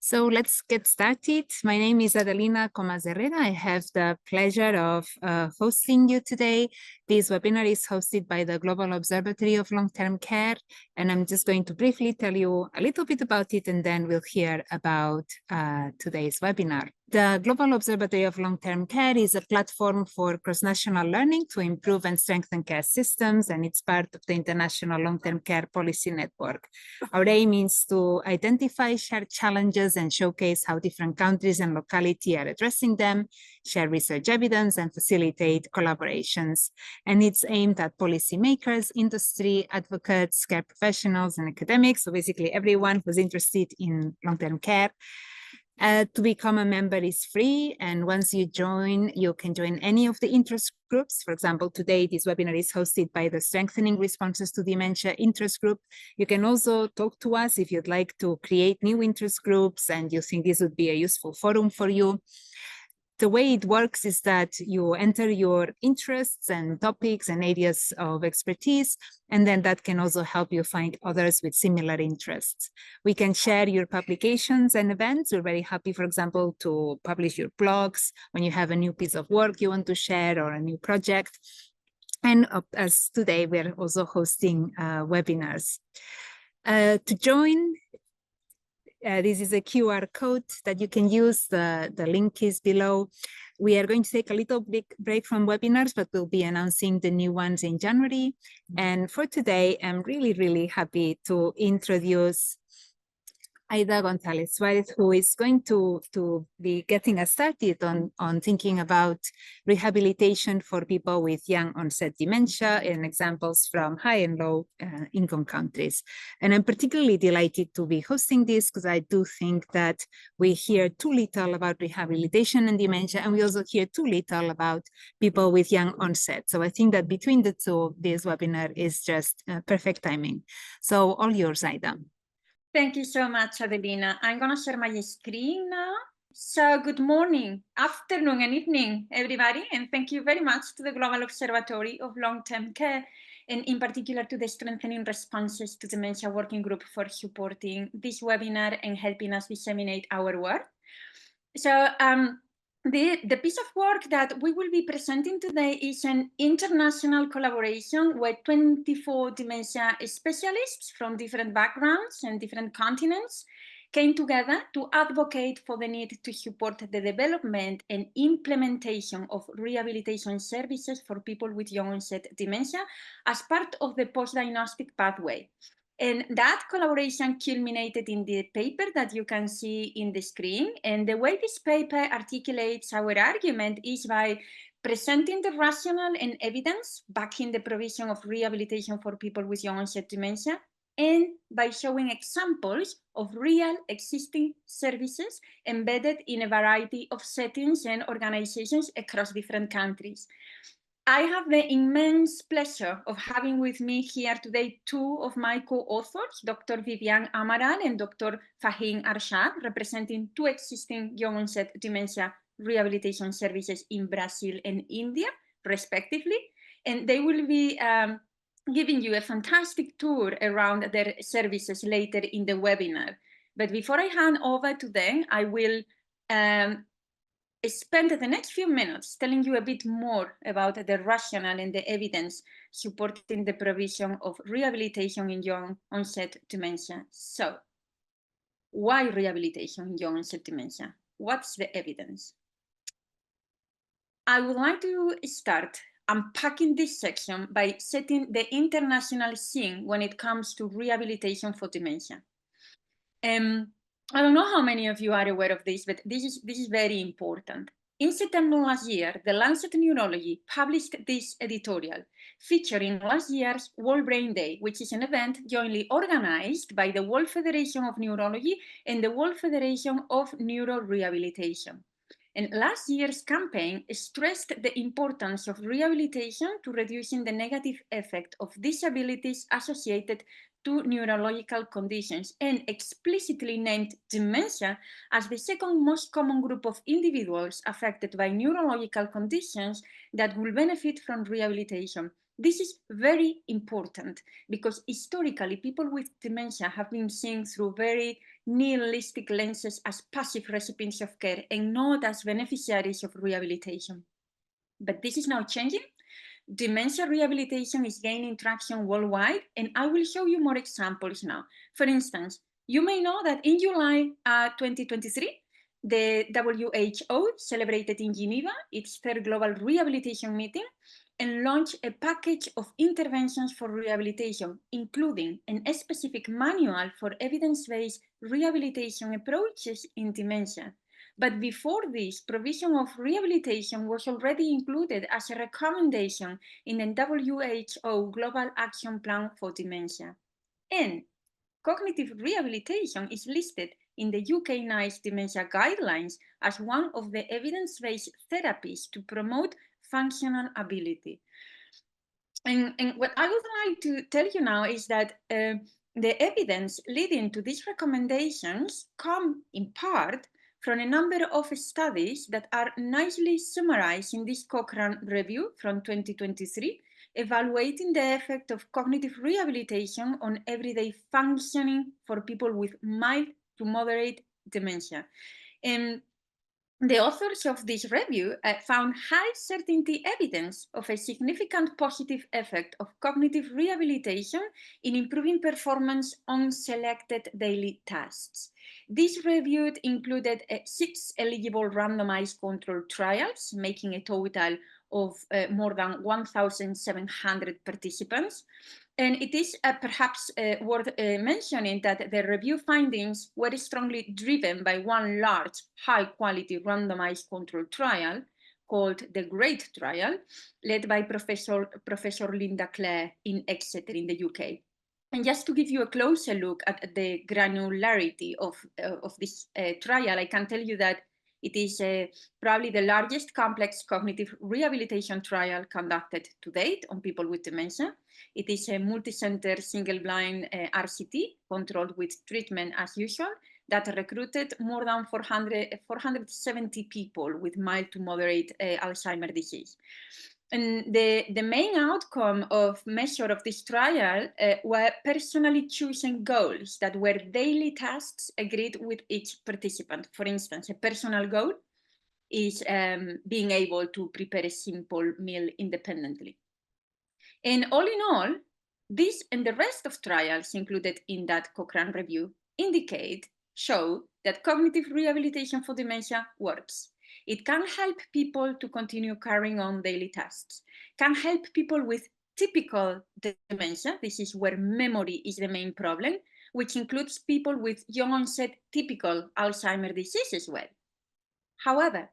So let's get started. My name is Adelina Comas-Herrera. I have the pleasure of hosting you today. This webinar is hosted by the Global Observatory of Long-Term Care, and I'm just going to briefly tell you a little bit about it, and then we'll hear about today's webinar. The Global Observatory of Long-Term Care is a platform for cross-national learning to improve and strengthen care systems, and it's part of the International Long-Term Care Policy Network. Our aim is to identify shared challenges and showcase how different countries and locality are addressing them, share research evidence, and facilitate collaborations. And it's aimed at policymakers, industry, advocates, care professionals, and academics, so basically everyone who's interested in long-term care. To become a member is free, and once you join, you can join any of the interest groups. For example, today this webinar is hosted by the Strengthening Responses to Dementia interest group. You can also talk to us if you'd like to create new interest groups and you think this would be a useful forum for you. The way it works is that you enter your interests and topics and areas of expertise, and then that can also help you find others with similar interests. We can share your publications and events. We're very happy, for example, to publish your blogs when you have a new piece of work you want to share or a new project. And as today, we're also hosting webinars. To join, this is a QR code that you can use. The link is below. We are going to take a little break from webinars, but we'll be announcing the new ones in January. And for today, I'm really happy to introduce Aida Gonzalez Suárez, who is going to be getting us started on thinking about rehabilitation for people with young-onset dementia and examples from high and low income countries. And I'm particularly delighted to be hosting this because I do think that we hear too little about rehabilitation and dementia, and we also hear too little about people with young onset. So I think that between the two, this webinar is just perfect timing. So all yours, Aida. Thank you so much, Adelina. I'm going to share my screen now. So good morning, afternoon, and evening, everybody. And thank you very much to the Global Observatory of Long-Term Care, and in particular to the Strengthening Responses to Dementia Working Group for supporting this webinar and helping us disseminate our work. So the piece of work that we will be presenting today is an international collaboration where 24 dementia specialists from different backgrounds and different continents came together to advocate for the need to support the development and implementation of rehabilitation services for people with young-onset dementia as part of the post-diagnostic pathway. And that collaboration culminated in the paper that you can see in the screen. And the way this paper articulates our argument is by presenting the rationale and evidence backing the provision of rehabilitation for people with young-onset dementia, and by showing examples of real existing services embedded in a variety of settings and organizations across different countries. I have the immense pleasure of having with me here today two of my co-authors, Dr. Viviane Amaral and Dr. Fahim Arshad, representing two existing young-onset dementia rehabilitation services in Brazil and India, respectively. And they will be giving you a fantastic tour around their services later in the webinar. But before I hand over to them, I will spend the next few minutes telling you a bit more about the rationale and the evidence supporting the provision of rehabilitation in young-onset dementia. So, why rehabilitation in young-onset dementia? What's the evidence? I would like to start unpacking this section by setting the international scene when it comes to rehabilitation for dementia. I don't know how many of you are aware of this, but this is very important. In September last year, the Lancet Neurology published this editorial featuring last year's World Brain Day, which is an event jointly organized by the World Federation of Neurology and the World Federation of Neurorehabilitation. And last year's campaign stressed the importance of rehabilitation to reducing the negative effect of disabilities associated to neurological conditions, and explicitly named dementia as the second most common group of individuals affected by neurological conditions that will benefit from rehabilitation. This is very important because historically people with dementia have been seen through very nihilistic lenses as passive recipients of care and not as beneficiaries of rehabilitation. But this is now changing. Dementia rehabilitation is gaining traction worldwide, and I will show you more examples now. For instance, you may know that in July 2023, the WHO celebrated in Geneva its third global rehabilitation meeting and launched a package of interventions for rehabilitation, including a specific manual for evidence-based rehabilitation approaches in dementia. But before this, provision of rehabilitation was already included as a recommendation in the WHO Global Action Plan for Dementia. And cognitive rehabilitation is listed in the UK NICE Dementia Guidelines as one of the evidence-based therapies to promote functional ability. And what I would like to tell you now is that the evidence leading to these recommendations come in part from a number of studies that are nicely summarized in this Cochrane review from 2023, evaluating the effect of cognitive rehabilitation on everyday functioning for people with mild to moderate dementia. And the authors of this review found high certainty evidence of a significant positive effect of cognitive rehabilitation in improving performance on selected daily tasks. This review included 6 eligible randomized controlled trials, making a total of more than 1,700 participants. And it is perhaps worth mentioning that the review findings were strongly driven by one large, high-quality randomized controlled trial called the GREAT trial, led by Professor Linda Clare in Exeter in the UK. And just to give you a closer look at the granularity of this trial, I can tell you that it is probably the largest complex cognitive rehabilitation trial conducted to date on people with dementia. It is a multi-center, single-blind RCT controlled with treatment as usual that recruited more than 470 people with mild to moderate Alzheimer's disease. And the main outcome of measure of this trial were personally chosen goals that were daily tasks agreed with each participant. For instance, a personal goal is being able to prepare a simple meal independently. And all in all, this and the rest of trials included in that Cochrane review show that cognitive rehabilitation for dementia works. It can help people to continue carrying on daily tasks, can help people with typical dementia, this is where memory is the main problem, which includes people with young-onset typical Alzheimer's disease as well. However,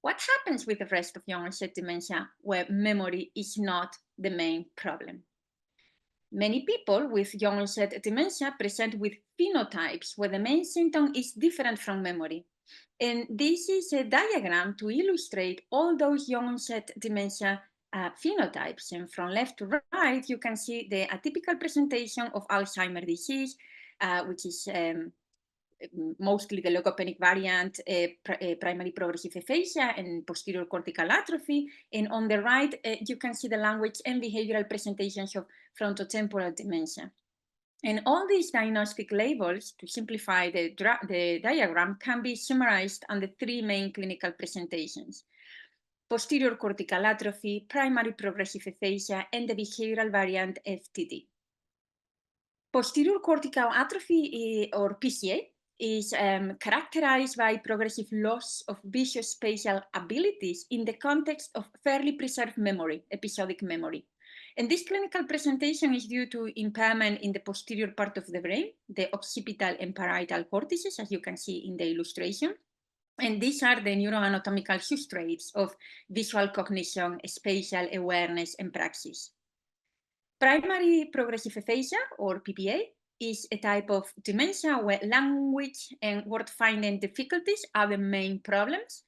what happens with the rest of young-onset dementia where memory is not the main problem? Many people with young-onset dementia present with phenotypes where the main symptom is different from memory. And this is a diagram to illustrate all those young-onset dementia phenotypes. And from left to right, you can see the atypical presentation of Alzheimer's disease, which is mostly the leukopenic variant, primary progressive aphasia and posterior cortical atrophy. And on the right, you can see the language and behavioral presentations of frontotemporal dementia. And all these diagnostic labels, to simplify the diagram, can be summarized under 3 main clinical presentations: posterior cortical atrophy, primary progressive aphasia, and the behavioral variant FTD. Posterior cortical atrophy, or PCA, is characterized by progressive loss of visuospatial abilities in the context of fairly preserved memory, episodic memory. And this clinical presentation is due to impairment in the posterior part of the brain, the occipital and parietal cortices, as you can see in the illustration. And these are the neuroanatomical substrates of visual cognition, spatial awareness, and praxis. Primary progressive aphasia, or PPA, is a type of dementia where language and word-finding difficulties are the main problems.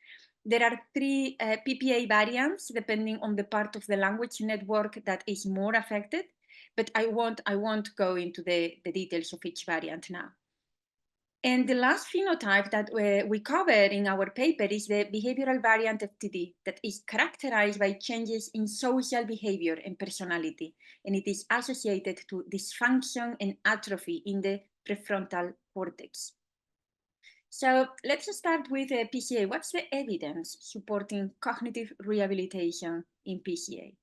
There are 3 PPA variants depending on the part of the language network that is more affected, but I won't go into the details of each variant now. And the last phenotype that we cover in our paper is the behavioral variant of TD that is characterized by changes in social behavior and personality, and it is associated to dysfunction and atrophy in the prefrontal cortex. So let's start with PCA. What's the evidence supporting cognitive rehabilitation in PCA?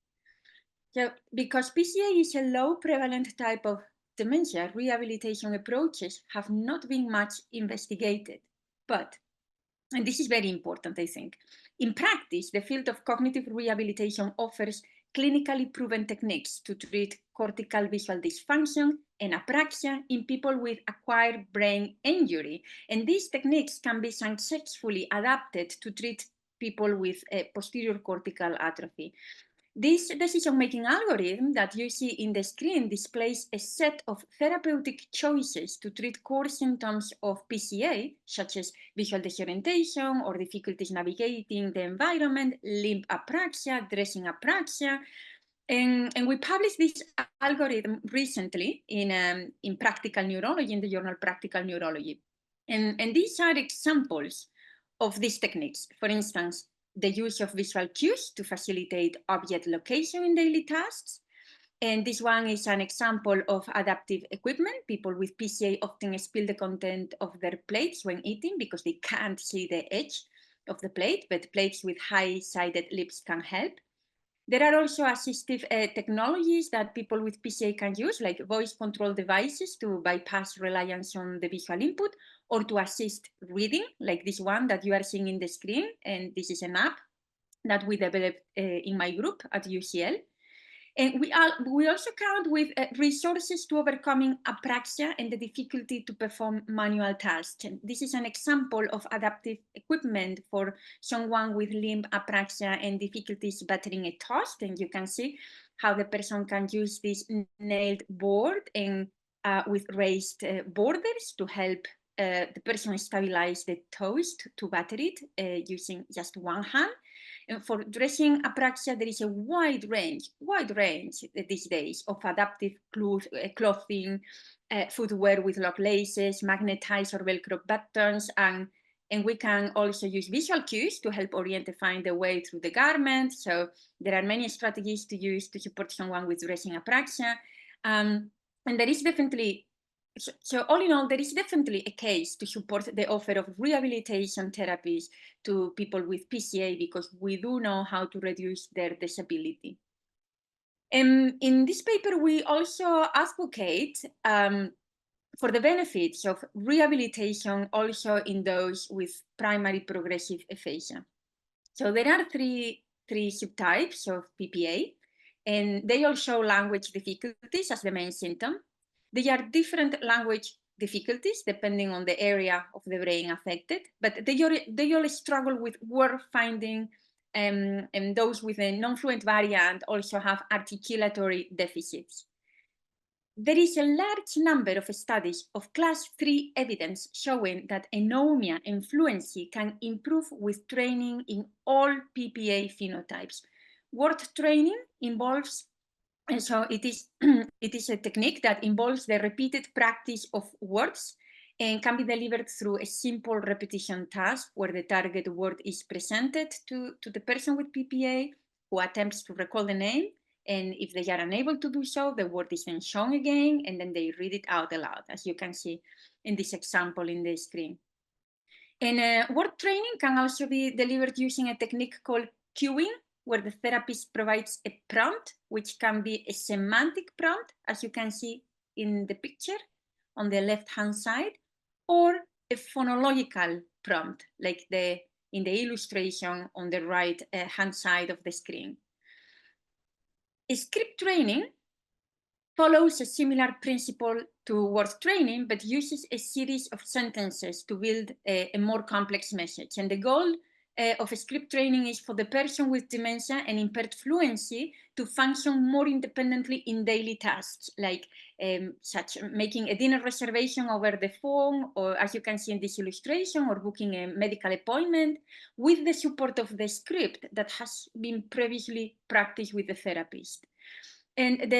So because PCA is a low prevalent type of dementia, rehabilitation approaches have not been much investigated. But, and this is very important, I think, in practice, the field of cognitive rehabilitation offers clinically proven techniques to treat cortical visual dysfunction and apraxia in people with acquired brain injury. And these techniques can be successfully adapted to treat people with posterior cortical atrophy. This decision-making algorithm that you see in the screen displays a set of therapeutic choices to treat core symptoms of PCA, such as visual disorientation or difficulties navigating the environment, limb apraxia, dressing apraxia. And we published this algorithm recently in Practical Neurology, in the journal Practical Neurology. And these are examples of these techniques. For instance, the use of visual cues to facilitate object location in daily tasks. And this one is an example of adaptive equipment. People with PCA often spill the content of their plates when eating because they can't see the edge of the plate, but plates with high-sided lips can help. There are also assistive technologies that people with PCA can use, like voice control devices to bypass reliance on the visual input, or to assist reading, like this one that you are seeing in the screen. And this is an app that we developed in my group at UCL. And we also count with resources to overcoming apraxia and the difficulty to perform manual tasks. And this is an example of adaptive equipment for someone with limb apraxia and difficulties battering a toast. And you can see how the person can use this nailed board and with raised borders to help the person stabilize the toast to batter it using just one hand. And for dressing apraxia, there is a wide range these days of adaptive clothing, footwear with lock laces, magnetized or Velcro buttons, and we can also use visual cues to help orientify the way through the garment. So there are many strategies to use to support someone with dressing apraxia. And there is definitely so all in all, there is definitely a case to support the offer of rehabilitation therapies to people with PCA because we do know how to reduce their disability. In this paper, we also advocate for the benefits of rehabilitation also in those with primary progressive aphasia. So there are three subtypes of PPA, and they all show language difficulties as the main symptom. They are different language difficulties depending on the area of the brain affected, but they all struggle with word finding, and those with a non-fluent variant also have articulatory deficits. There is a large number of studies of class 3 evidence showing that anomia and fluency can improve with training in all PPA phenotypes. Word training involves, and so it is a technique that involves the repeated practice of words and can be delivered through a simple repetition task where the target word is presented to the person with PPA who attempts to recall the name. And if they are unable to do so, the word is then shown again, and then they read it out aloud, as you can see in this example in the screen. And word training can also be delivered using a technique called cueing, where the therapist provides a prompt, which can be a semantic prompt, as you can see in the picture on the left-hand side, or a phonological prompt, like in the illustration on the right-hand side of the screen. Script training follows a similar principle to word training, but uses a series of sentences to build a more complex message. And the goal of script training is for the person with dementia and impaired fluency to function more independently in daily tasks, like such making a dinner reservation over the phone, or as you can see in this illustration, or booking a medical appointment with the support of the script that has been previously practiced with the therapist. And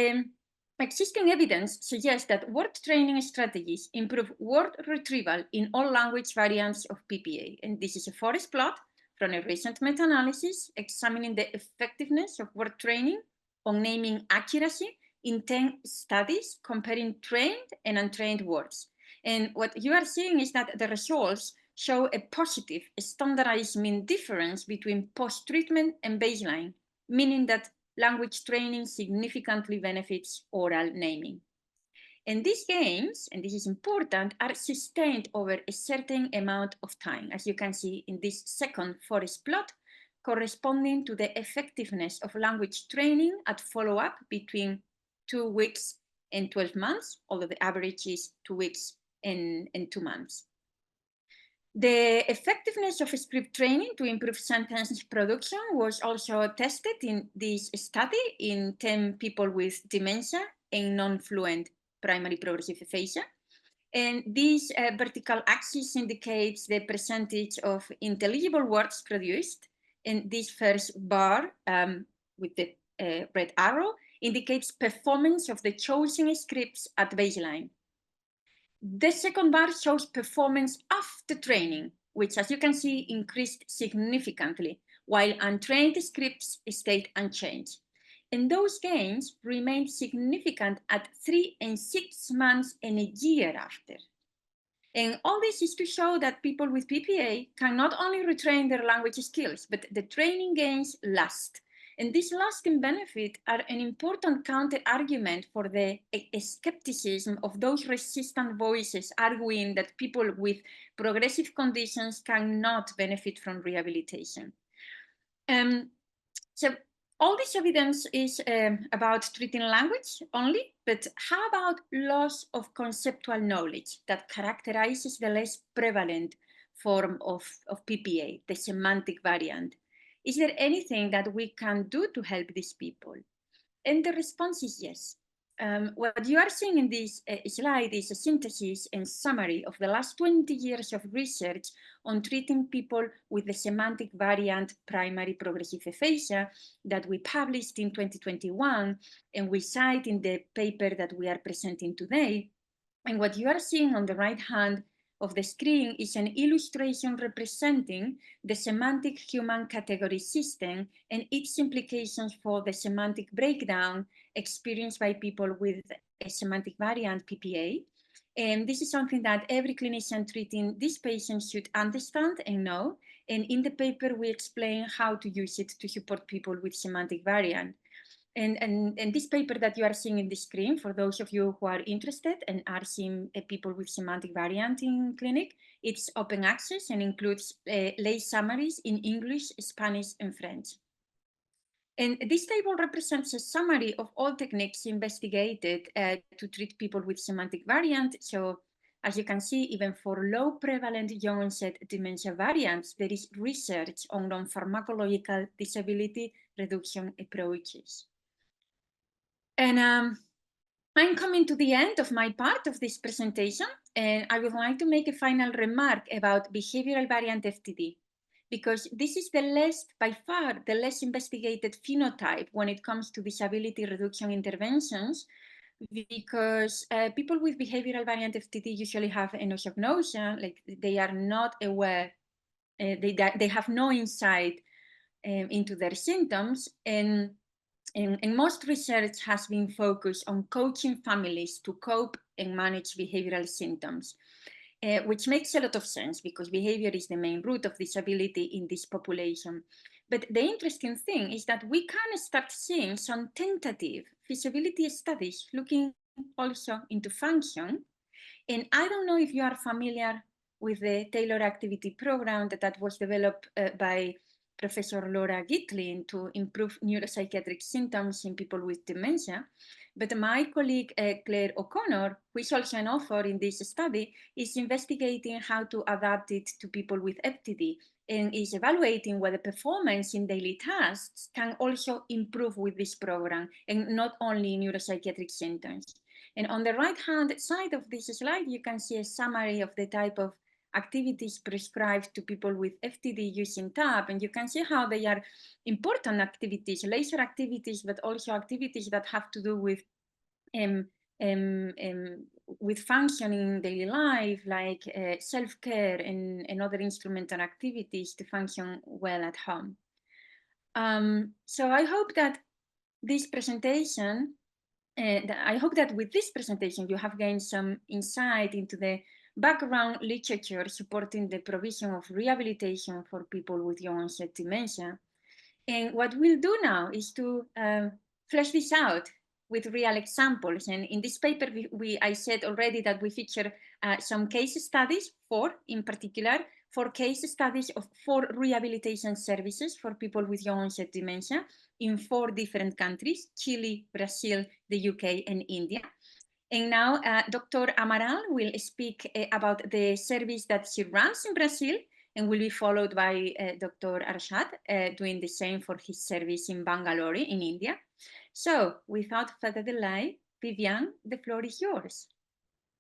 Existing evidence suggests that word training strategies improve word retrieval in all language variants of PPA. And this is a forest plot from a recent meta-analysis examining the effectiveness of word training on naming accuracy in 10 studies comparing trained and untrained words. And what you are seeing is that the results show a positive standardized mean difference between post-treatment and baseline, meaning that language training significantly benefits oral naming. And these gains, and this is important, are sustained over a certain amount of time, as you can see in this second forest plot, corresponding to the effectiveness of language training at follow-up between 2 weeks and 12 months, although the average is 2 weeks and 2 months. The effectiveness of script training to improve sentence production was also tested in this study in 10 people with dementia and non-fluent primary progressive aphasia. And this vertical axis indicates the percentage of intelligible words produced. And this first bar with the red arrow indicates performance of the chosen scripts at baseline. The second bar shows performance after training, which, as you can see, increased significantly, while untrained scripts stayed unchanged. And those gains remained significant at 3 and 6 months and a year after. And all this is to show that people with PPA can not only retrain their language skills, but the training gains last. And this lasting benefit are an important counter-argument for the skepticism of those resistant voices arguing that people with progressive conditions cannot benefit from rehabilitation. So all this evidence is about treating language only, but how about loss of conceptual knowledge that characterizes the less prevalent form of PPA, the semantic variant? Is there anything that we can do to help these people? And the response is yes. What you are seeing in this slide is a synthesis and summary of the last 20 years of research on treating people with the semantic variant primary progressive aphasia that we published in 2021, and we cite in the paper that we are presenting today. And what you are seeing on the right hand of the screen is an illustration representing the semantic human category system and its implications for the semantic breakdown experienced by people with a semantic variant PPA. And this is something that every clinician treating these patients should understand and know. And in the paper, we explain how to use it to support people with semantic variant. And this paper that you are seeing in the screen, for those of you who are interested and are seeing people with semantic variant in clinic, it's open access and includes lay summaries in English, Spanish, and French. And this table represents a summary of all techniques investigated to treat people with semantic variant. So as you can see, even for low prevalent young-onset dementia variants, there is research on non-pharmacological disability reduction approaches. And I'm coming to the end of my part of this presentation, and I would like to make a final remark about behavioral variant FTD, because this is by far the less investigated phenotype when it comes to disability reduction interventions, because people with behavioral variant FTD usually have anosognosia, like they are not aware, they have no insight into their symptoms, and most research has been focused on coaching families to cope and manage behavioral symptoms, which makes a lot of sense because behavior is the main root of disability in this population. But the interesting thing is that we can start seeing some tentative feasibility studies looking also into function. And I don't know if you are familiar with the Taylor Activity Program that was developed by Professor Laura Gitlin to improve neuropsychiatric symptoms in people with dementia. But my colleague Claire O'Connor, who is also an author in this study, is investigating how to adapt it to people with FTD and is evaluating whether performance in daily tasks can also improve with this program and not only neuropsychiatric symptoms. And on the right-hand side of this slide, you can see a summary of the type of activities prescribed to people with FTD using TAP, and you can see how they are important activities, leisure activities, but also activities that have to do with with functioning in daily life, like self-care and other instrumental activities to function well at home. So I hope that this presentation, I hope that with this presentation you have gained some insight into the background literature supporting the provision of rehabilitation for people with young-onset dementia. And what we'll do now is to flesh this out with real examples. And in this paper, I said already that we feature some case studies, in particular, 4 case studies of 4 rehabilitation services for people with young-onset dementia in 4 different countries: Chile, Brazil, the UK, and India. And now Dr. Amaral will speak about the service that she runs in Brazil, and will be followed by Dr. Arshad doing the same for his service in Bangalore in India. So without further delay, Vivian, the floor is yours.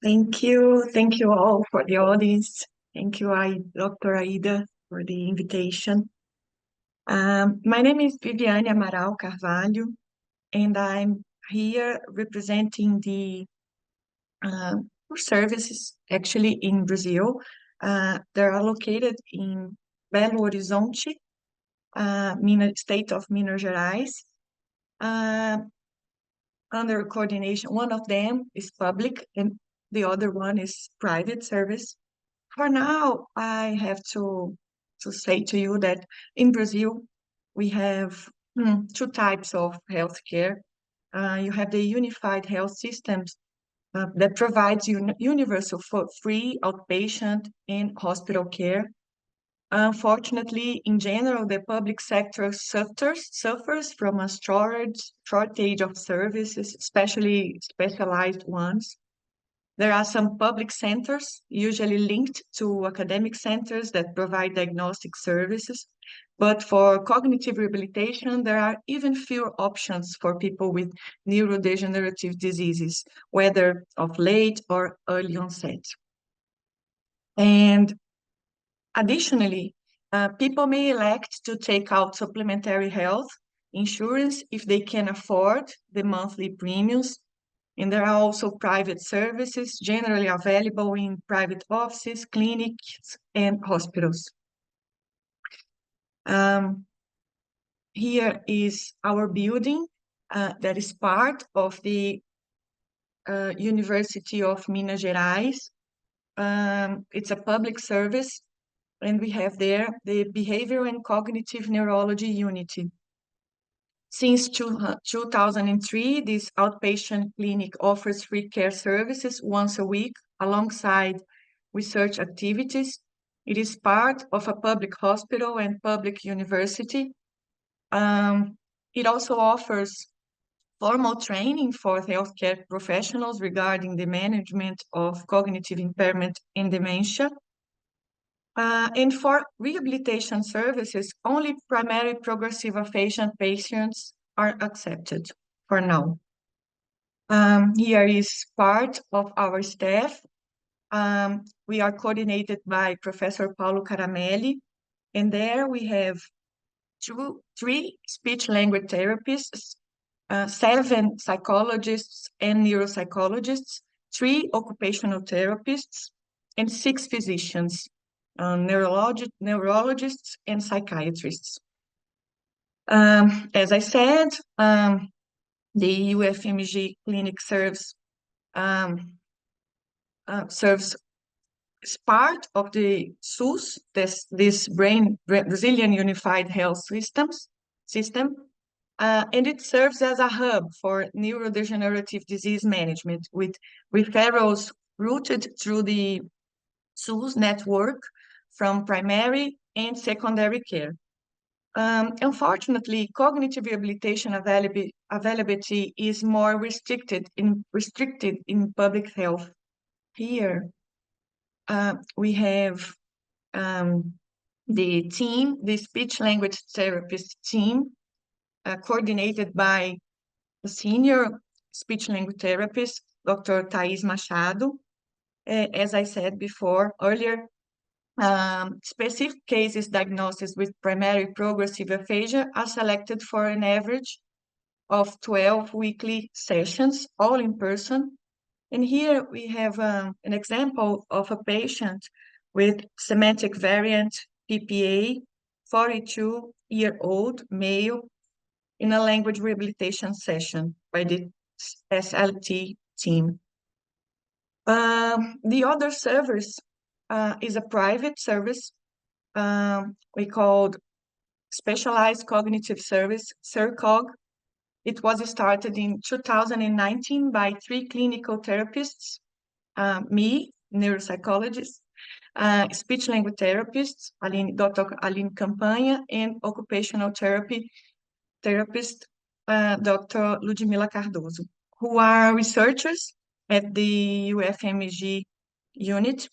Thank you all for the audience. Thank you, Dr. Aida, for the invitation. My name is Viviane Amaral Carvalho, and I'm here representing the services actually in Brazil. They are located in Belo Horizonte, state of Minas Gerais. Under coordination, one of them is public and the other one is private service. For now, I have to say to you that in Brazil, we have 2 types of healthcare. You have the unified health systems that provides universal for free outpatient and hospital care. Unfortunately, in general, the public sector suffers from a shortage of services, especially specialized ones. There are some public centers, usually linked to academic centers that provide diagnostic services. But for cognitive rehabilitation, there are even fewer options for people with neurodegenerative diseases, whether of late or early onset. And additionally, people may elect to take out supplementary health insurance if they can afford the monthly premiums. And there are also private services generally available in private offices, clinics, and hospitals. Here is our building that is part of the University of Minas Gerais. It's a public service, and we have there the Behavioral and Cognitive Neurology Unity. Since 2003, this outpatient clinic offers free care services once a week alongside research activities. It is part of a public hospital and public university. It also offers formal training for healthcare professionals regarding the management of cognitive impairment and dementia. And for rehabilitation services, only primary progressive aphasia patients are accepted for now. Here is part of our staff. We are coordinated by Professor Paulo Caramelli, and there we have 3 speech-language therapists, 7 psychologists and neuropsychologists, 3 occupational therapists, and 6 physicians, neurologists and psychiatrists. As I said, the UFMG clinic serves as part of the SUS, this Brazilian Unified Health System, and it serves as a hub for neurodegenerative disease management with referrals routed through the SUS network from primary and secondary care. Unfortunately, cognitive rehabilitation availability is more restricted in public health. Here, we have the team, the speech-language therapist team, coordinated by a senior speech-language therapist, Dr. Thais Machado. As I said earlier, specific cases diagnosed with primary progressive aphasia are selected for an average of 12 weekly sessions, all in person. And here we have an example of a patient with semantic variant PPA, 42-year-old male, in a language rehabilitation session by the SLT team. The other service is a private service we called Specialized Cognitive Service, SERCOG. It was started in 2019 by 3 clinical therapists, me, neuropsychologist, speech language therapists, Dr. Aline Campanha, and occupational therapist, Dr. Ludmila Cardoso, who are researchers at the UFMG unit.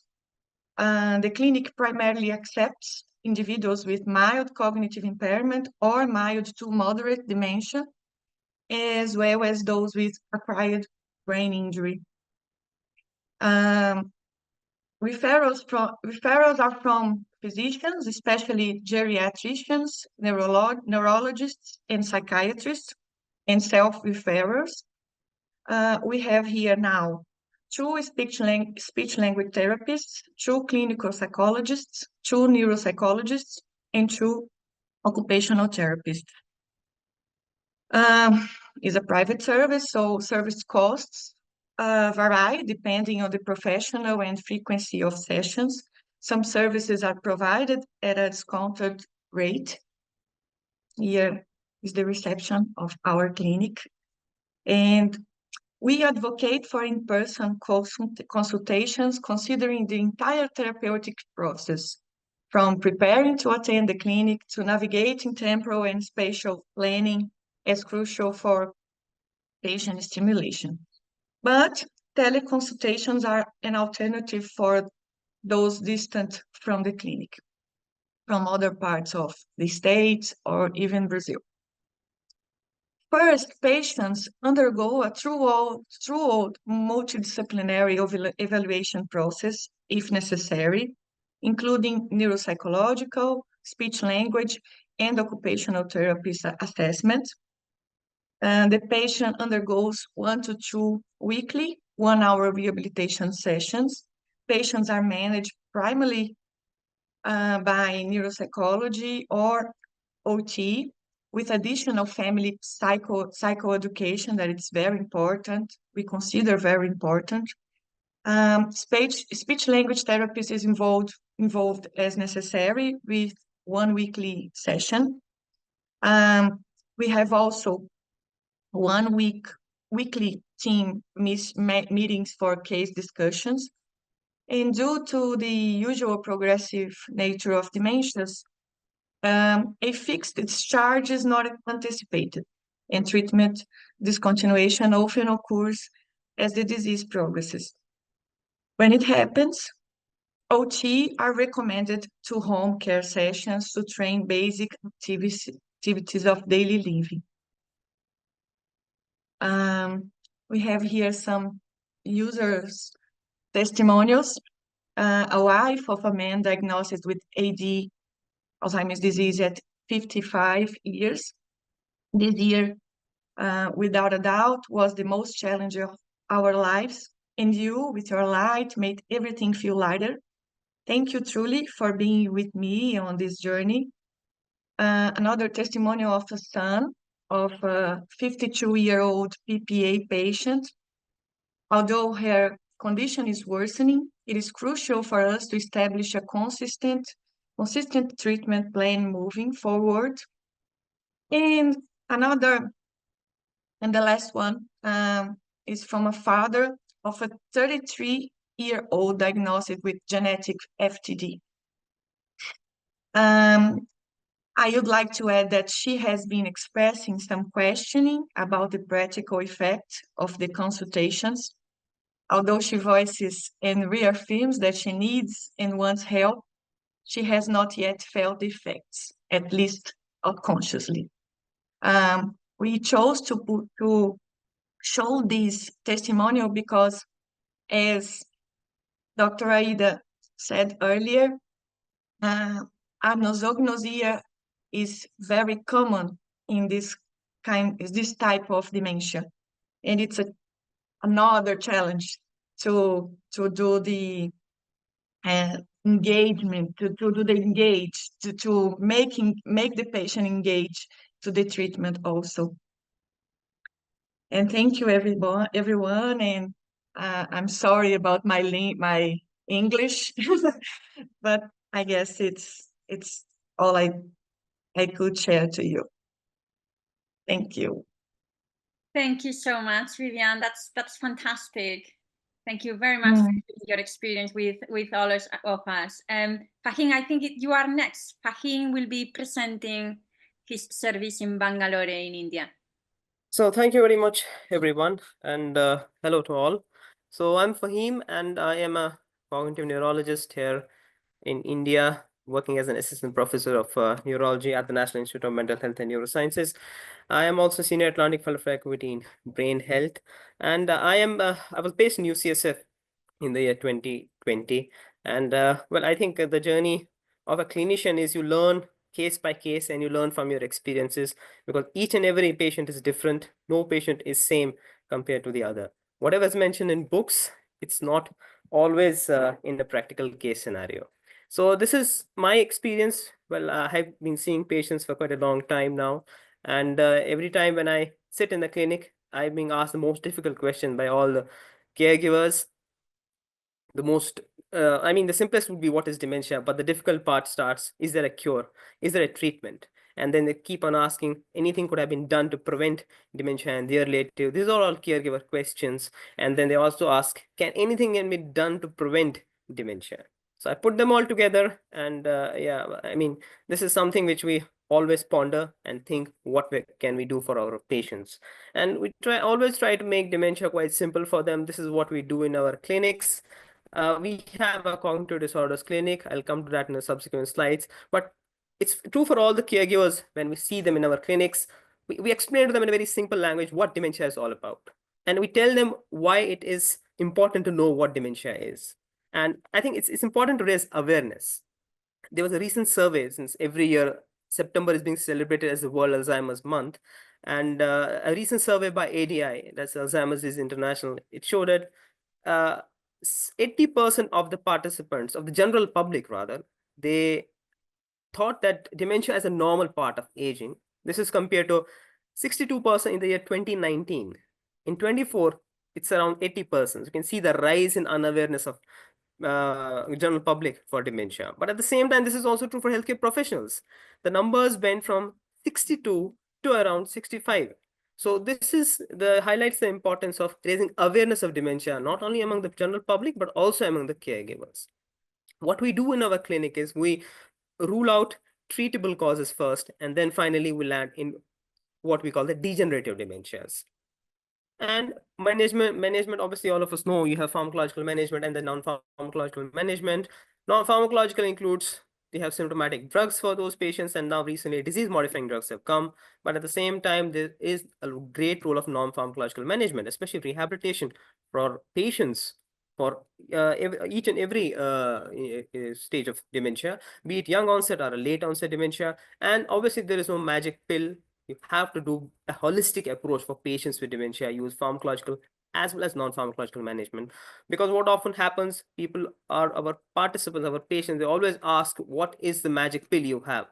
The clinic primarily accepts individuals with mild cognitive impairment or mild to moderate dementia, as well as those with acquired brain injury. Referrals are from physicians, especially geriatricians, neurologists, and psychiatrists, and self-referrers. We have here now 2 speech language therapists, 2 clinical psychologists, 2 neuropsychologists, and 2 occupational therapists. It's a private service, so service costs vary depending on the professional and frequency of sessions. Some services are provided at a discounted rate. Here is the reception of our clinic. And we advocate for in-person consultations, considering the entire therapeutic process, from preparing to attend the clinic to navigating temporal and spatial planning as crucial for patient stimulation. But teleconsultations are an alternative for those distant from the clinic, from other parts of the States or even Brazil. First, patients undergo a thorough multidisciplinary evaluation process, if necessary, including neuropsychological, speech language, and occupational therapy assessment. The patient undergoes 1 to 2 weekly 1-hour rehabilitation sessions. Patients are managed primarily by neuropsychology or OT, with additional family psychoeducation that it's very important, we consider very important. Speech language therapist is involved as necessary with 1 weekly session. We have also 1 weekly team meetings for case discussions. And due to the usual progressive nature of dementias, a fixed discharge is not anticipated, and treatment discontinuation often occurs as the disease progresses. When it happens, OT are recommended to home care sessions to train basic activities of daily living. We have here some users' testimonials. A wife of a man diagnosed with AD, Alzheimer's disease, at 55 years. This year, without a doubt, was the most challenging of our lives, and you, with your light, made everything feel lighter. Thank you truly for being with me on this journey. Another testimonial of a son of a 52-year-old PPA patient. Although her condition is worsening, it is crucial for us to establish a consistent treatment plan moving forward. And the last one is from a father of a 33-year-old diagnosed with genetic FTD. I would like to add that she has been expressing some questioning about the practical effect of the consultations. Although she voices and reaffirms that she needs and wants help, she has not yet felt the effects, at least unconsciously. We chose to show this testimonial because, as Dr. Aida said earlier, anosognosia is very common in this this type of dementia, and it's another challenge to do the engagement, to do the engage, to make the patient engage to the treatment also. And thank you everyone, and I'm sorry about my English, but I guess it's all I could share to you. Thank you. Thank you so much, Vivian. That's fantastic. Thank you very much for your experience with all of us. Fahim, I think you are next. Fahim will be presenting his service in Bangalore in India. So thank you very much, everyone, and hello to all. So I'm Fahim, and I am a cognitive neurologist here in India, working as an assistant professor of neurology at the National Institute of Mental Health and Neurosciences. I am also senior Atlantic Fellow Faculty in Brain Health, and I was based in UCSF in the year 2020. And well, I think the journey of a clinician is you learn case by case and you learn from your experiences, because each and every patient is different. No patient is same compared to the other. Whatever is mentioned in books, it's not always in a practical case scenario. So this is my experience. Well, I've been seeing patients for quite a long time now. And every time when I sit in the clinic, I'm being asked the most difficult question by all the caregivers. The simplest would be, what is dementia? But the difficult part starts, is there a cure? Is there a treatment? And then they keep on asking, anything could have been done to prevent dementia and their relative. These are all caregiver questions. And then they also ask, can anything can be done to prevent dementia? So I put them all together, and this is something which we always ponder and think, what can we do for our patients? And we always try to make dementia quite simple for them. This is what we do in our clinics. We have a cognitive disorders clinic. I'll come to that in the subsequent slides, but it's true for all the caregivers. When we see them in our clinics, we explain to them in a very simple language what dementia is all about. And we tell them why it is important to know what dementia is. And I think it's important to raise awareness. There was a recent survey, since every year September is being celebrated as the World Alzheimer's Month. And a recent survey by ADI, that's Alzheimer's Disease International, it showed that 80% of the participants, of the general public rather, they thought that dementia is a normal part of aging. This is compared to 62% in the year 2019. In 24, it's around 80%. You can see the rise in unawareness of general public for dementia. But at the same time, this is also true for healthcare professionals. The numbers went from 62 to around 65. So this highlights the importance of raising awareness of dementia, not only among the general public, but also among the caregivers. What we do in our clinic is we rule out treatable causes first, and then finally we land in what we call the degenerative dementias. And management, obviously all of us know you have pharmacological management and the non-pharmacological management. Non-pharmacological includes, they have symptomatic drugs for those patients, and now recently disease-modifying drugs have come. But at the same time, there is a great role of non-pharmacological management, especially rehabilitation for patients for each and every stage of dementia, be it young onset or a late onset dementia. And obviously there is no magic pill. You have to do a holistic approach for patients with dementia, use pharmacological as well as non-pharmacological management. Because what often happens, people are our participants, our patients, they always ask, what is the magic pill you have?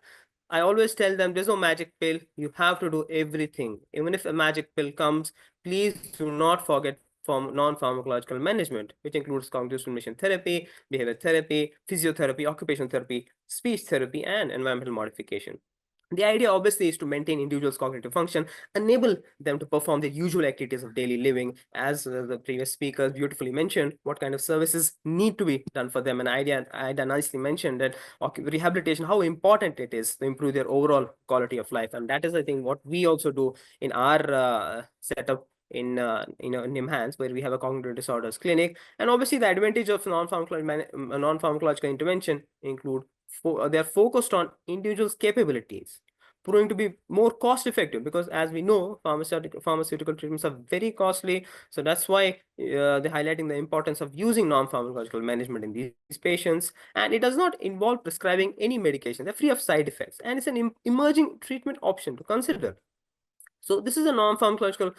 I always tell them, there's no magic pill. You have to do everything. Even if a magic pill comes, please do not forget from non-pharmacological management, which includes cognitive stimulation therapy, behavior therapy, physiotherapy, occupational therapy, speech therapy, and environmental modification. The idea obviously is to maintain individuals' cognitive function, enable them to perform their usual activities of daily living. As the previous speakers beautifully mentioned, what kind of services need to be done for them. And Aida nicely mentioned that rehabilitation, how important it is to improve their overall quality of life. And that is, I think, what we also do in our setup in NIMHANS, where we have a cognitive disorders clinic. And obviously the advantage of non-pharmacological intervention include they're focused on individuals' capabilities, proving to be more cost effective, because as we know, pharmaceutical treatments are very costly. So that's why they're highlighting the importance of using non-pharmacological management in these patients. And it does not involve prescribing any medication. They're free of side effects, and it's an emerging treatment option to consider. So this is a non-pharmacological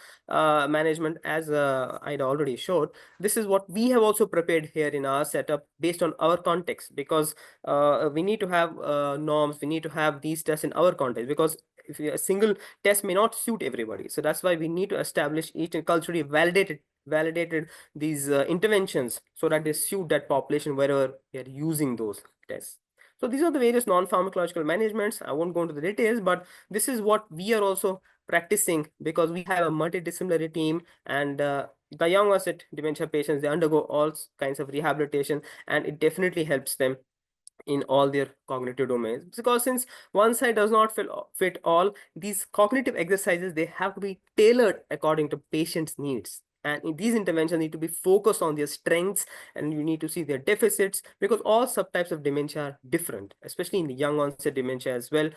management, as I'd already showed. This is what we have also prepared here in our setup based on our context, because we need to have norms, we need to have these tests in our context, because if a single test may not suit everybody. So that's why we need to establish each and culturally validated these interventions so that they suit that population wherever they are using those tests. So these are the various non-pharmacological managements. I won't go into the details, but this is what we are also practicing, because we have a multidisciplinary team, and the young onset dementia patients, they undergo all kinds of rehabilitation, and it definitely helps them in all their cognitive domains, because since one side does not fit all, these cognitive exercises, they have to be tailored according to patient's needs. And in these interventions need to be focused on their strengths, and you need to see their deficits, because all subtypes of dementia are different, especially in the young onset dementia as well.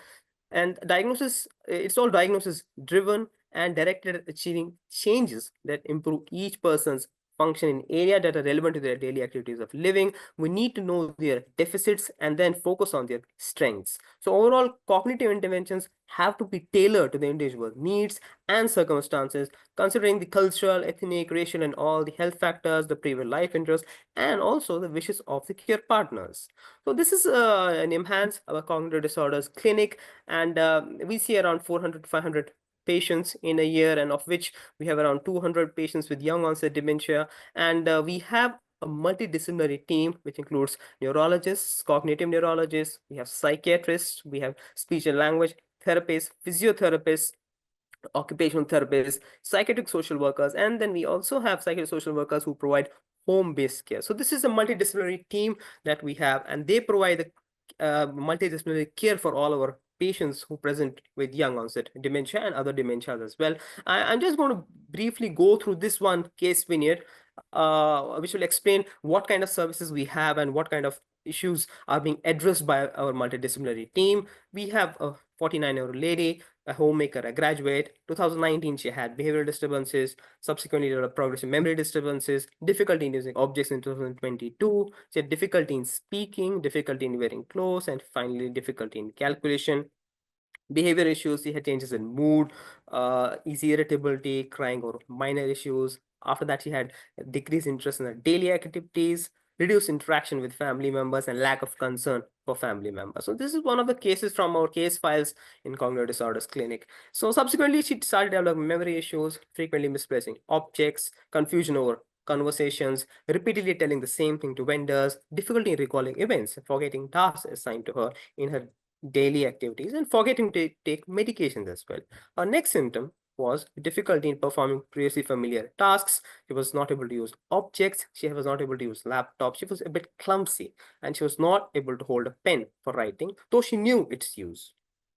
And diagnosis, it's all diagnosis driven and directed at achieving changes that improve each person's function in area that are relevant to their daily activities of living. We need to know their deficits and then focus on their strengths. So overall, cognitive interventions have to be tailored to the individual needs and circumstances, considering the cultural, ethnic, racial, and all the health factors, the previous life interests, and also the wishes of the care partners. So this is an enhanced cognitive disorders clinic, and we see around 400 to 500 patients in a year, and of which we have around 200 patients with young onset dementia. And we have a multidisciplinary team, which includes neurologists, cognitive neurologists, we have psychiatrists, we have speech and language therapists, physiotherapists, occupational therapists, psychiatric social workers, and then we also have psychiatric social workers who provide home-based care. So this is a multidisciplinary team that we have, and they provide the multidisciplinary care for all our patients who present with young onset dementia and other dementias as well. I'm just going to briefly go through this one case vignette, which will explain what kind of services we have and what kind of issues are being addressed by our multidisciplinary team. We have a 49-year-old lady, a homemaker, a graduate. 2019, she had behavioral disturbances, subsequently developed progressive memory disturbances, difficulty in using objects in 2022. She had difficulty in speaking, difficulty in wearing clothes, and finally difficulty in calculation. Behavior issues, she had changes in mood, easy irritability, crying over minor issues. After that, she had decreased interest in her daily activities, reduced interaction with family members, and lack of concern for family members. So this is one of the cases from our case files in cognitive disorders clinic. So subsequently, she started developing memory issues, frequently misplacing objects, confusion over conversations, repeatedly telling the same thing to vendors, difficulty in recalling events, forgetting tasks assigned to her in her daily activities, and forgetting to take medications as well. Our next symptom was difficulty in performing previously familiar tasks. She was not able to use objects. She was not able to use laptop. She was a bit clumsy, and she was not able to hold a pen for writing, though she knew its use.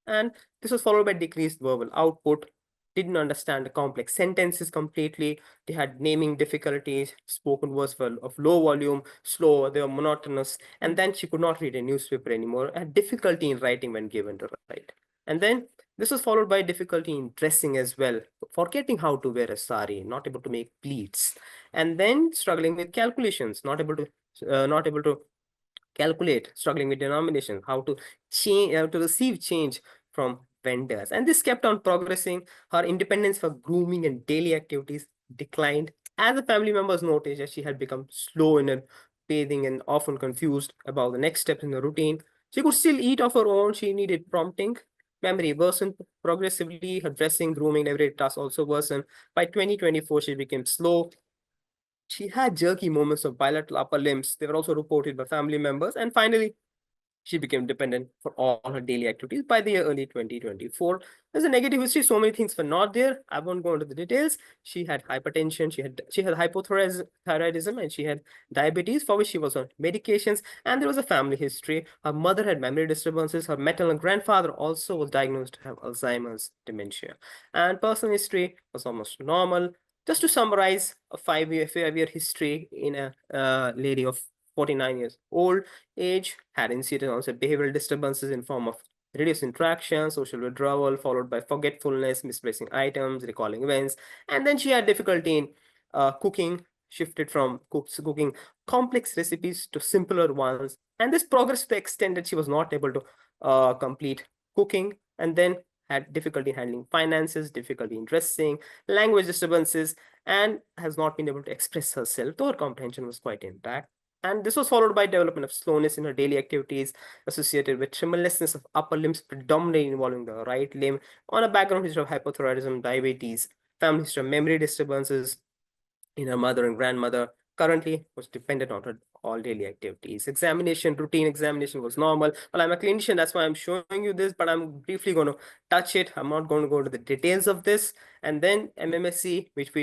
And this was followed by decreased verbal output, didn't understand the complex sentences completely. They had naming difficulties, spoken words were of low volume, slow, they were monotonous, and then she could not read a newspaper anymore, had difficulty in writing when given to write. And then this was followed by difficulty in dressing as well, forgetting how to wear a sari, not able to make pleats, and then struggling with calculations, not able to calculate, struggling with denomination, how to change, how to receive change from vendors. And this kept on progressing. Her independence for grooming and daily activities declined as the family members noticed that she had become slow in her bathing and often confused about the next steps in the routine. She could still eat of her own. She needed prompting. Memory worsened progressively. Her dressing, grooming, every task also worsened. By 2024, she became slow. She had jerky moments of bilateral upper limbs. They were also reported by family members. And finally, she became dependent for all her daily activities by the year early 2024. There's a negative history. So many things were not there. I won't go into the details. She had hypertension, she had hypothyroidism, and she had diabetes, for which she was on medications. And there was a family history. Her mother had memory disturbances. Her maternal grandfather also was diagnosed to have Alzheimer's dementia. And personal history was almost normal. Just to summarize, a five-year history in a lady of 49 years old age, had incident onset behavioral disturbances in form of reduced interaction, social withdrawal, followed by forgetfulness, misplacing items, recalling events. And then she had difficulty in cooking, shifted from cooking complex recipes to simpler ones. And this progressed to the extent that she was not able to complete cooking, and then had difficulty handling finances, difficulty in dressing, language disturbances, and has not been able to express herself, though her comprehension was quite intact. And this was followed by development of slowness in her daily activities associated with tremulousness of upper limbs, predominantly involving the right limb, on a background history of hypothyroidism, diabetes, family history of memory disturbances in her mother and grandmother. Currently was dependent on her all daily activities. Routine examination was normal. Well, I'm a clinician, that's why I'm showing you this, but I'm briefly going to touch it. I'm not going to go to the details of this. And then MMSC, which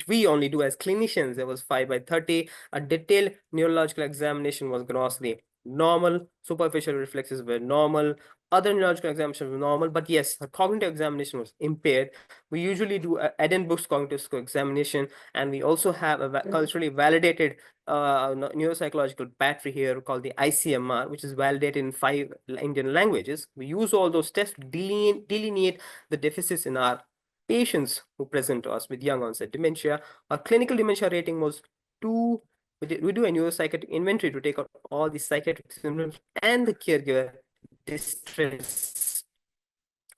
we only do as clinicians, there was 5/30. A detailed neurological examination was grossly normal. Superficial reflexes were normal. Other neurological examinations were normal, but yes, her cognitive examination was impaired. We usually do a Edinburgh cognitive score examination, and we also have a culturally validated neuropsychological battery here called the ICMR, which is validated in 5 Indian languages. We use all those tests to delineate the deficits in our patients who present to us with young onset dementia. Our clinical dementia rating was 2. We do a neuropsychiatric inventory to take out all the psychiatric symptoms and the caregiver distress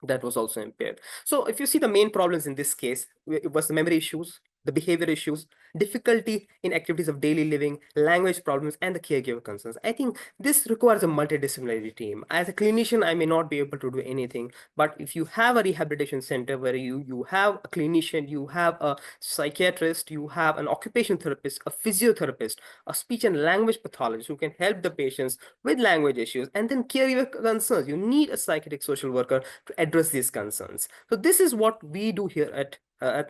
that was also impaired. So if you see the main problems in this case, it was the memory issues, the behavior issues, difficulty in activities of daily living, language problems, and the caregiver concerns. I think this requires a multidisciplinary team. As a clinician, I may not be able to do anything, but if you have a rehabilitation center where you have a clinician, you have a psychiatrist, you have an occupational therapist, a physiotherapist, a speech and language pathologist who can help the patients with language issues, and then caregiver concerns, you need a psychiatric social worker to address these concerns. So this is what we do here at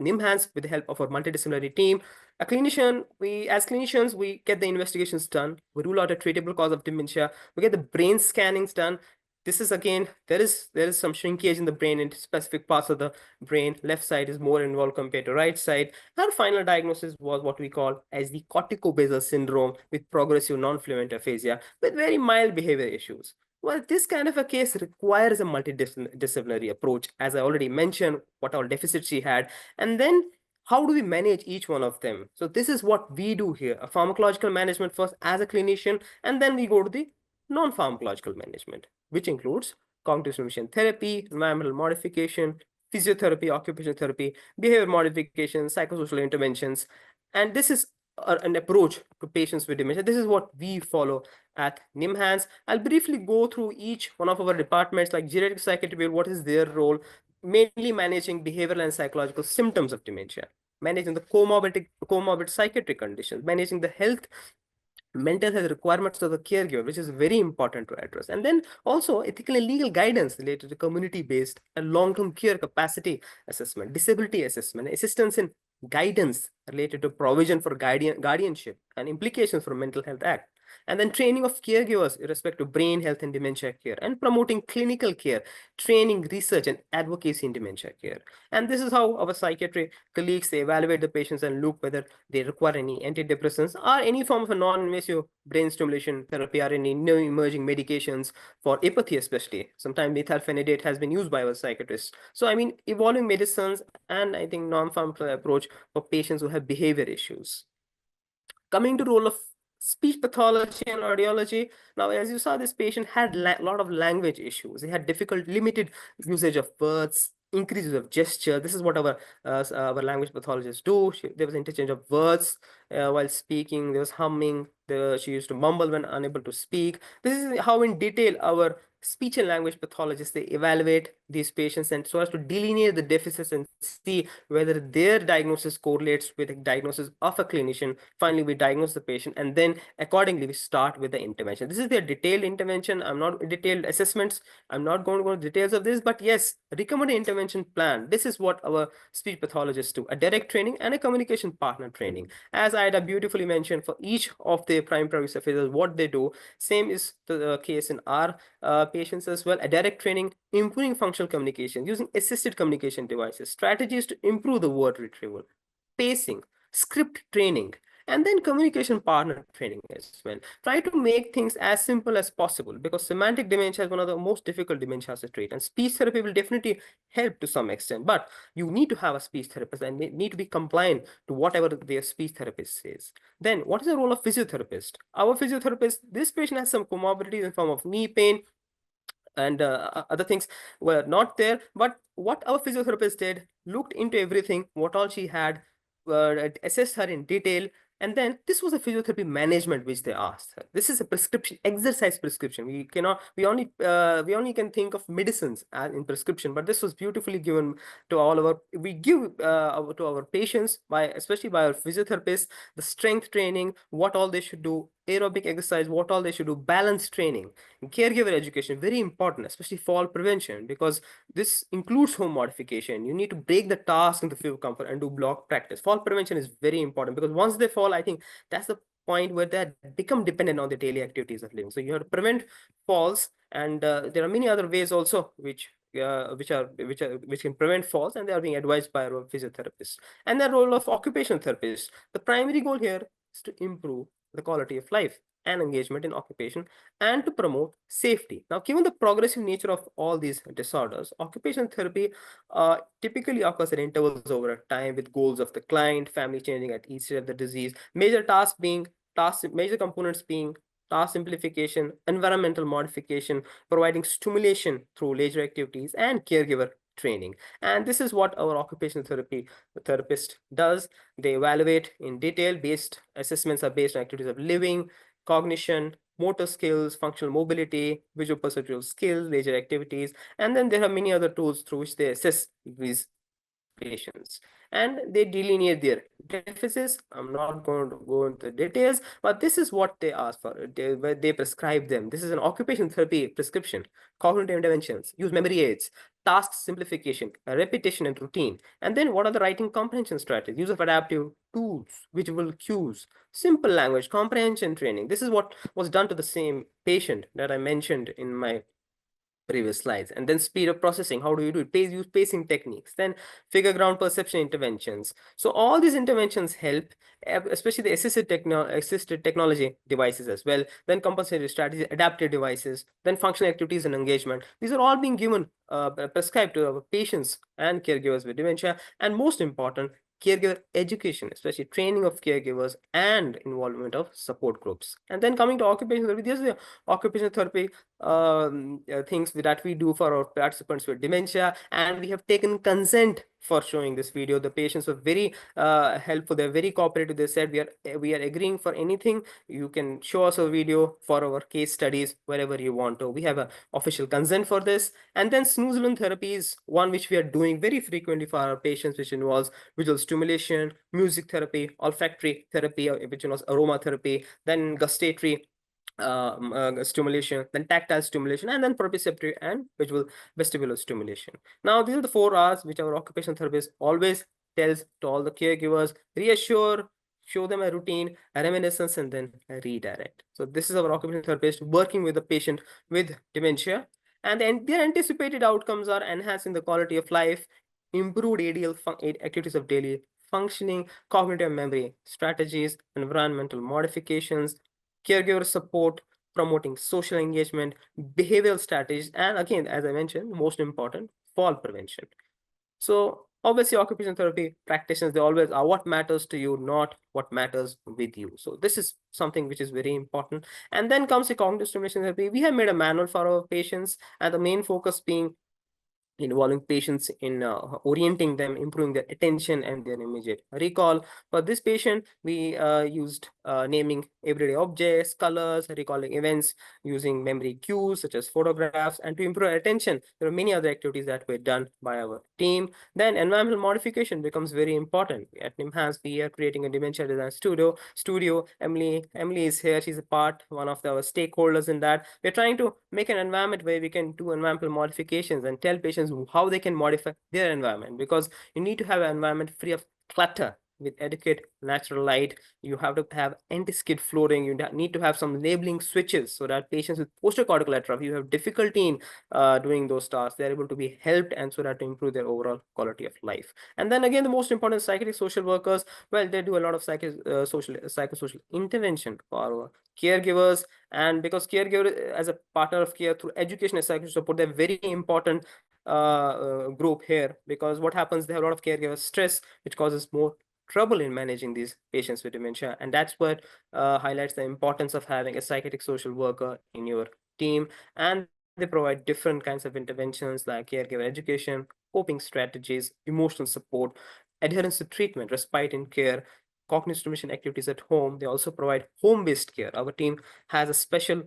NIMHANS with the help of our multidisciplinary team. As clinicians, we get the investigations done. We rule out a treatable cause of dementia. We get the brain scannings done. This is again, there is some shrinkage in the brain in specific parts of the brain. Left side is more involved compared to right side. Our final diagnosis was what we call as the corticobasal syndrome with progressive non-fluent aphasia with very mild behavior issues. Well, this kind of a case requires a multidisciplinary approach, as I already mentioned, what all deficits she had, and then how do we manage each one of them? So this is what we do here, a pharmacological management first as a clinician, and then we go to the non-pharmacological management, which includes cognitive stimulation therapy, environmental modification, physiotherapy, occupational therapy, behavior modification, psychosocial interventions, and this is an approach to patients with dementia. This is what we follow at NIMHANS. I'll briefly go through each one of our departments, like geriatric psychiatry, what is their role, mainly managing behavioral and psychological symptoms of dementia, managing the comorbid psychiatric conditions, managing the mental health requirements of the caregiver, which is very important to address. And then also ethical and legal guidance related to community-based and long-term care capacity assessment, disability assessment, assistance in guidance related to provision for guardianship and implications for Mental Health Act. And then training of caregivers with respect to brain health and dementia care, and promoting clinical care, training, research, and advocacy in dementia care. And this is how our psychiatry colleagues, they evaluate the patients and look whether they require any antidepressants or any form of a non-invasive brain stimulation therapy or any new emerging medications for apathy especially. Sometimes methylphenidate has been used by our psychiatrists. So I mean, evolving medicines and I think non-pharmacological approach for patients who have behavior issues. Coming to the role of speech pathology and audiology. Now, as you saw, this patient had a lot of language issues. He had limited usage of words, increases of gesture. This is what our language pathologists do. There was interchange of words while speaking. There was humming. She used to mumble when unable to speak. This is how in detail our speech and language pathologists, they evaluate these patients and so as to delineate the deficits and see whether their diagnosis correlates with the diagnosis of a clinician. Finally, we diagnose the patient and then accordingly we start with the intervention. This is their detailed intervention. I'm not detailed assessments. I'm not going to go into details of this, but yes, recommended intervention plan. This is what our speech pathologists do, a direct training and a communication partner training. As Aida beautifully mentioned, for each of the primary surfaces, what they do, same is the case in our patients as well. A direct training, improving functional communication using assisted communication devices, strategies to improve the word retrieval, pacing, script training, and then communication partner training as well. Try to make things as simple as possible because semantic dementia is one of the most difficult dementias to treat, and speech therapy will definitely help to some extent, but you need to have a speech therapist and they need to be compliant to whatever their speech therapist says. Then what is the role of physiotherapist? Our physiotherapist, this patient has some comorbidities in form of knee pain, and other things were not there. But what our physiotherapist did, looked into everything, what all she had, assessed her in detail. And then this was a physiotherapy management which they asked her. This is a prescription, exercise prescription. We only can think of medicines in prescription, but this was beautifully given to all we give to our patients, especially by our physiotherapists, the strength training, what all they should do, aerobic exercise, what all they should do, balance training, caregiver education, very important, especially fall prevention, because this includes home modification. You need to break the task into feel comfort and do block practice. Fall prevention is very important, because once they fall, I think that's the point where they become dependent on the daily activities of living. So you have to prevent falls, and there are many other ways also which can prevent falls, and they are being advised by our physiotherapists. And the role of occupational therapists. The primary goal here is to improve the quality of life and engagement in occupation, and to promote safety. Now, given the progressive nature of all these disorders, occupational therapy typically occurs at intervals over a time, with goals of the client, family changing at each stage of the disease. Major components being task simplification, environmental modification, providing stimulation through leisure activities, and caregiver training. And this is what our occupational therapist does. They evaluate in detail. Assessments are based on activities of living, cognition, motor skills, functional mobility, visual perceptual skills, leisure activities, and then there are many other tools through which they assess these patients, and they delineate their deficits. I'm not going to go into the details, but this is what they ask for. They prescribe them. This is an occupational therapy prescription. Cognitive interventions, use memory aids, task simplification, repetition and routine. And then what are the writing comprehension strategies? Use of adaptive tools, visual cues, simple language comprehension training. This is what was done to the same patient that I mentioned in my previous slides. And then speed of processing. How do you do it? Use pacing techniques. Then figure ground perception interventions. So all these interventions help, especially the assisted technology devices as well. Then compensatory strategies, adaptive devices, then functional activities and engagement. These are all being given, prescribed to our patients and caregivers with dementia. And most important, caregiver education, especially training of caregivers and involvement of support groups. And then coming to occupational therapy, this is the occupational therapy things that we do for our participants with dementia, and we have taken consent for showing this video. The patients were very helpful. They're very cooperative. They said we are agreeing for anything. You can show us a video for our case studies wherever you want to. We have an official consent for this. And then snoozelen therapy is one which we are doing very frequently for our patients, which involves visual stimulation, music therapy, olfactory therapy, which involves aromatherapy, then gustatory stimulation, then tactile stimulation, and then proprioceptive and vestibular stimulation. Now, these are the 4 R's which our occupational therapist always tells to all the caregivers: reassure, show them a routine, a reminiscence, and then a redirect. So this is our occupational therapist working with the patient with dementia, and their anticipated outcomes are enhancing the quality of life, improved activities of daily functioning, cognitive memory strategies, environmental modifications, caregiver support, promoting social engagement, behavioral strategies, and again, as I mentioned, most important, fall prevention. So obviously, occupational therapy practitioners, they always are what matters to you, not what matters with you. So this is something which is very important. And then comes the cognitive stimulation therapy. We have made a manual for our patients, and the main focus being involving patients in orienting them, improving their attention and their immediate recall. For this patient, we used naming everyday objects, colors, recalling events, using memory cues such as photographs. And to improve attention, there are many other activities that were done by our team. Then environmental modification becomes very important. At NIMHANS, we are creating a dementia design studio. Emily is here. She's one of our stakeholders in that. We're trying to make an environment where we can do environmental modifications and tell patients how they can modify their environment, because you need to have an environment free of clutter with adequate natural light. You have to have anti-skid flooring. You need to have some labeling switches so that patients with post-cortical atrophy who have difficulty in doing those tasks, they're able to be helped, and so that to improve their overall quality of life. And then again, the most important, psychiatric social workers, well, they do a lot of psychosocial intervention for our caregivers. And because caregiver as a partner of care through education and psychosocial support, they're very important group here, because what happens, they have a lot of caregiver stress, which causes more trouble in managing these patients with dementia. And that's what highlights the importance of having a psychiatric social worker in your team. And they provide different kinds of interventions like caregiver education, coping strategies, emotional support, adherence to treatment, respite in care, cognitive stimulation activities at home. They also provide home-based care. Our team has a special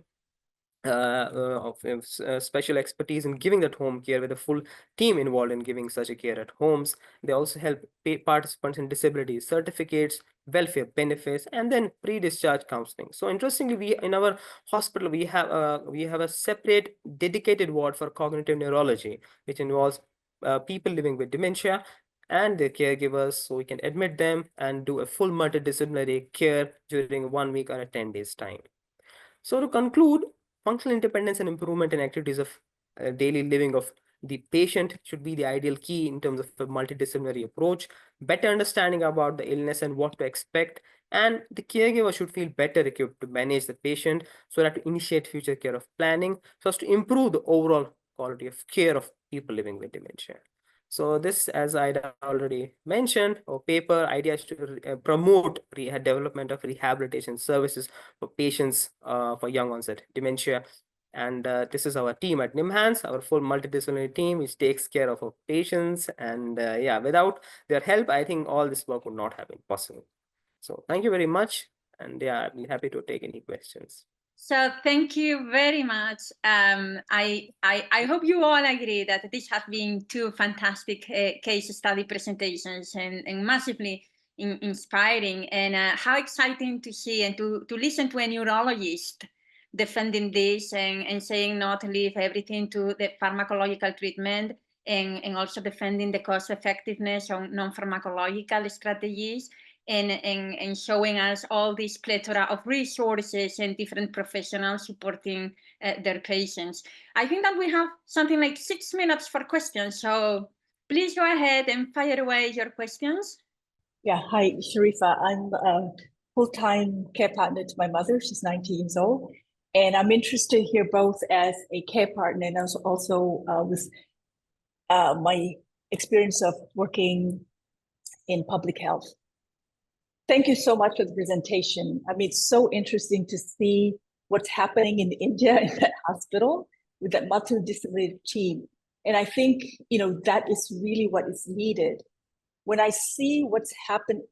special expertise in giving that home care with a full team involved in giving such a care at homes. They also help participants in disability certificates, welfare benefits, and then pre-discharge counseling. So interestingly, we in our hospital we have a separate dedicated ward for cognitive neurology, which involves people living with dementia and their caregivers, so we can admit them and do a full multidisciplinary care during 1 week or a 10 days time. So to conclude, functional independence and improvement in activities of daily living of the patient should be the ideal key in terms of a multidisciplinary approach, better understanding about the illness and what to expect, and the caregiver should feel better equipped to manage the patient so that to initiate future care of planning so as to improve the overall quality of care of people living with dementia. So this, as Ida already mentioned, our paper idea is to promote development of rehabilitation services for patients for young onset dementia. And this is our team at NIMHANS, our full multidisciplinary team, which takes care of our patients. And yeah, without their help, I think all this work would not have been possible. So thank you very much. And yeah, I'll be happy to take any questions. So thank you very much. I hope you all agree that this has been two fantastic case study presentations and massively inspiring, and how exciting to see and to listen to a neurologist defending this and saying not to leave everything to the pharmacological treatment, and also defending the cost effectiveness on non-pharmacological strategies. And showing us all this plethora of resources and different professionals supporting their patients. I think that we have something like 6 minutes for questions. So please go ahead and fire away your questions. Yeah, hi, Sharifa. I'm a full-time care partner to my mother. She's 90 years old. And I'm interested here both as a care partner and also with my experience of working in public health. Thank you so much for the presentation. I mean, it's so interesting to see what's happening in India in that hospital with that multidisciplinary team. And I think, you know, that is really what is needed. When I see what's happened,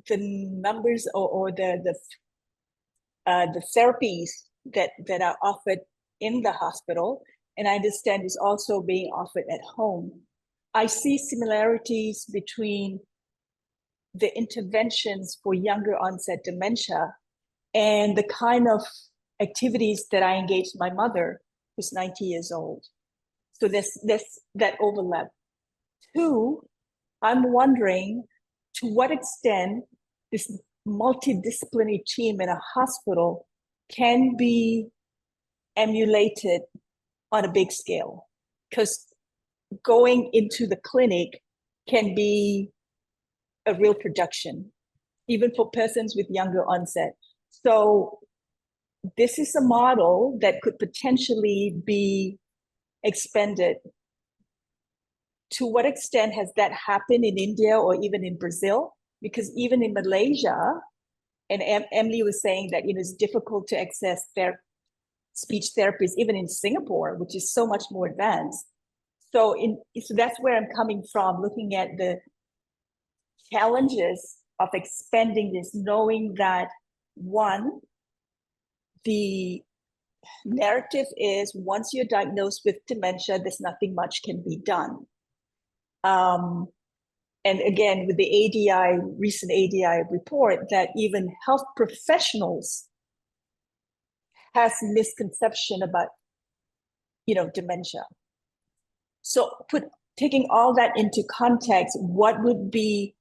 the numbers or the therapies that are offered in the hospital, and I understand is also being offered at home, I see similarities between the interventions for younger onset dementia and the kind of activities that I engaged my mother, who's 90 years old. So there's that overlap. Two, I'm wondering to what extent this multidisciplinary team in a hospital can be emulated on a big scale, because going into the clinic can be a real production, even for persons with younger onset. So this is a model that could potentially be expanded. To what extent has that happened in India or even in Brazil? Because even in Malaysia, and Emily was saying that it's difficult to access speech therapies, even in Singapore, which is so much more advanced. So that's where I'm coming from, looking at the challenges of expanding this, knowing that one, the narrative is once you're diagnosed with dementia, there's nothing much can be done. And again, with the recent ADI report, that even health professionals has misconception about, dementia. So taking all that into context, what would be,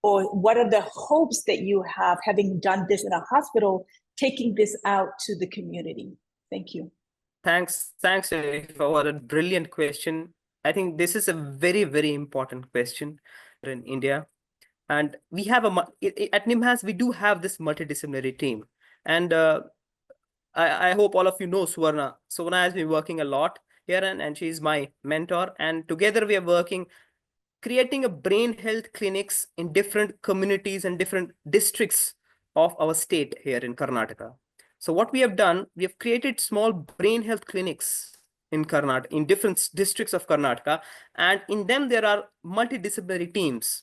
or what are the hopes that you have, having done this in a hospital, taking this out to the community? Thank you. Thanks, for a brilliant question. I think this is a very, very important question in India. And we have at NIMHANS, we do have this multidisciplinary team. And I hope all of you know Suvarna. Suvarna has been working a lot here, and she's my mentor. And together we are working, creating a brain health clinics in different communities and different districts of our state here in Karnataka. So what we have done, we have created small brain health clinics in Karnataka, in different districts of Karnataka, and in them there are multidisciplinary teams.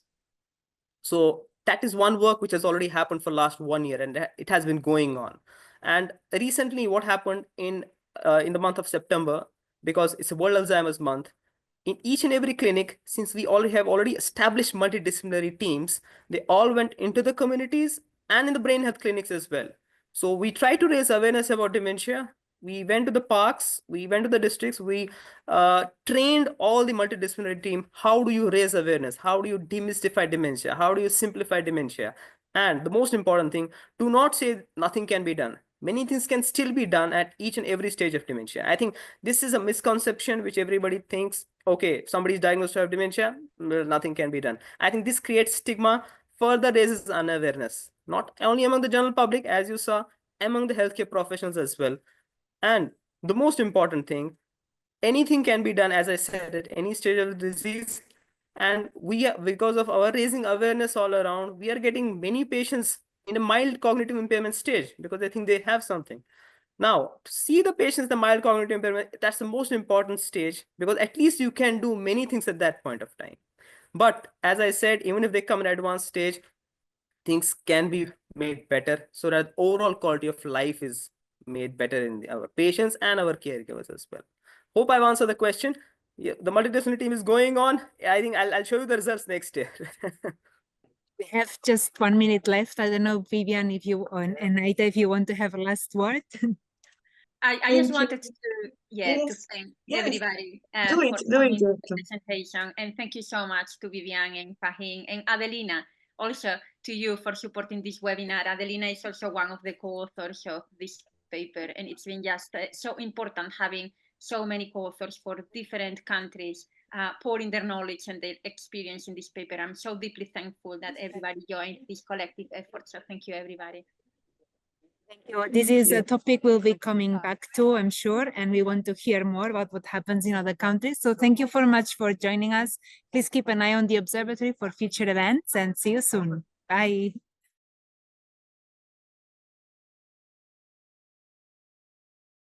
So that is one work which has already happened for last 1 year, and it has been going on. And recently, what happened in the month of September, because it's a World Alzheimer's Month, in each and every clinic, since we already established multidisciplinary teams, they all went into the communities and in the brain health clinics as well. So we try to raise awareness about dementia. We went to the parks, we went to the districts, we trained all the multidisciplinary team. How do you raise awareness? How do you demystify dementia? How do you simplify dementia? And the most important thing, do not say nothing can be done. Many things can still be done at each and every stage of dementia. I think this is a misconception which everybody thinks, okay, somebody is diagnosed to have dementia, nothing can be done. I think this creates stigma, further raises unawareness, not only among the general public, as you saw, among the healthcare professionals as well. And the most important thing, anything can be done, as I said, at any stage of the disease. And we are, because of our raising awareness all around, we are getting many patients in a mild cognitive impairment stage because they think they have something. Now, to see the patients, the mild cognitive impairment, that's the most important stage, because at least you can do many things at that point of time. But as I said, even if they come in advanced stage, things can be made better so that overall quality of life is made better in our patients and our caregivers as well. Hope I've answered the question. Yeah, the multidisciplinary team is going on. I think I'll show you the results next year. We have just 1 minute left. I don't know, Vivian, if you and Aida, if you want to have a last word. I just wanted to, to Yes, thank yes. everybody Do it, for do coming it, to the Doctor. presentation. And thank you so much to Vivian and Fahim and Adelina, also to you for supporting this webinar. Adelina is also one of the co-authors of this paper, and it's been just so important having so many co-authors for different countries pouring their knowledge and their experience in this paper. I'm so deeply thankful that everybody joined this collective effort. So thank you, everybody. Thank you. This is a topic we'll be coming back to, I'm sure, and we want to hear more about what happens in other countries. So thank you very much for joining us. Please keep an eye on the Observatory for future events and see you soon. Bye.